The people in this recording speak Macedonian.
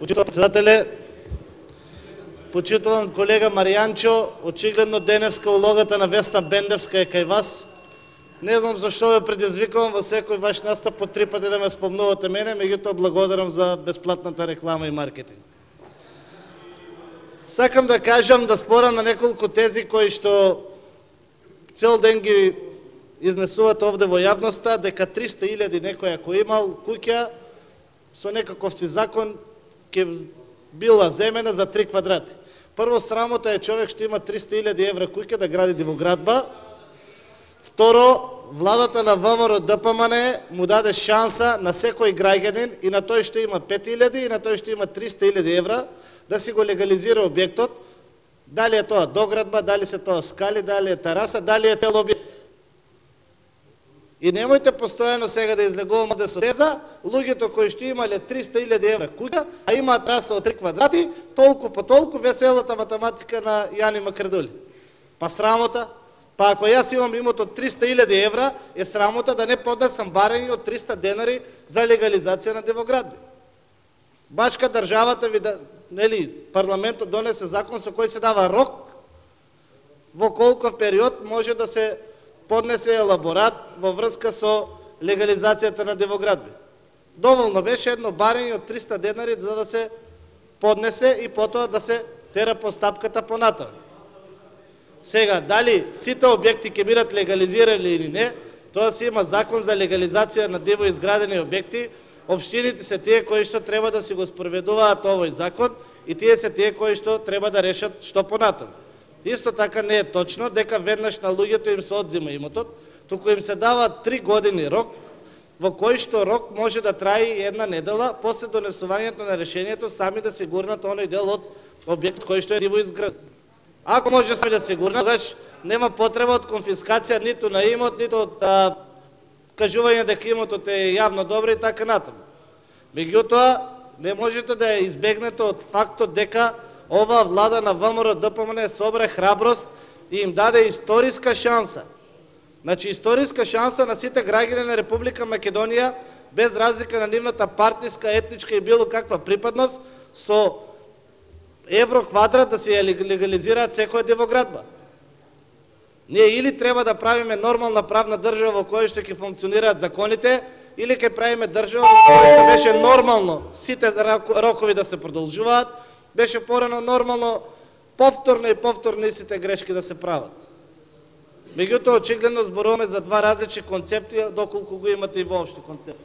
Почитувам председателе, почитувам колега Маријанчо, очигледно денеска улогата на Весна Бендевска е кај вас. Не знам зашто ве предизвикувам во секој ваш настап по 3 пати да ме спомнувате мене, меѓутоа благодарам за бесплатната реклама и маркетинг. Сакам да кажам, да спорам на неколку тези кои што цел ден ги изнесуват овде во јавноста, дека 300.000 некој ако имал куќа со некаков си закон ќе била земена за 3 квадрати. Прво, срамота е човек што има 300.000 евра куќа да гради дивоградба. Второ, владата на ВМРО ДПМН му даде шанса на секој граѓанин, и на тој што има 5.000 и на тој што има 300.000 евра, да си го легализира објектот, дали е тоа доградба, дали се тоа скали, дали е тераса, дали е цел објект. И немојте постојано сега да излегуваме да со теза, луѓето кои што имале 300.000 евра куќа, а имаат тераса од 3 квадрати, толку по толку веселата математика на Јани Макредули. Па срамота. Па ако јас имам имот од 300.000 евра, е срамота да не поднесам барање од 300 денари за легализација на дивоградби. Бачка државата ви да, парламентот донесе закон со кој се дава рок во колку период може да се поднесе елаборат во врска со легализацијата на дивоградби. Доволно беше едно барање од 300 денари за да се поднесе и потоа да се тера постапката понатаму. Сега, дали сите објекти ќе бидат легализирани или не, тоа си има закон за легализација на диво изградени објекти. Општините се тие кои што треба да си го спроведуваат овој закон и тие се тие кои што треба да решат што понатаму. Исто така не е точно дека веднаш на луѓето им се одзема имотот, туку им се дава 3 години рок, во кој што рок може да трае една недела после донесувањето на решението сами да се гурнат оној дел од објект кој што е диво изграден. Ако може сами да се гурнат, тогаш нема потреба од конфискација ниту на имот, ниту од кажување дека имотот е јавно добро и така натаму. Меѓутоа, не можете да ја избегнете од фактот дека ова влада на ВМРО ДПМН собра храброст и им даде историска шанса. Значи, историска шанса на сите граѓани на Република Македонија, без разлика на нивната партиска, етничка и било каква припадност, со евро квадрат да се легализираат секоја дивоградба. Ние или треба да правиме нормална правна држава во која што ќе функционираат законите, или ќе правиме држава во која што беше нормално сите рокови да се продолжуваат, беше порано нормално повторно и повторно истите грешки да се прават. Меѓутоа, очигледно зборуваме за два различни концепти, доколку го имате и воопшто концепт.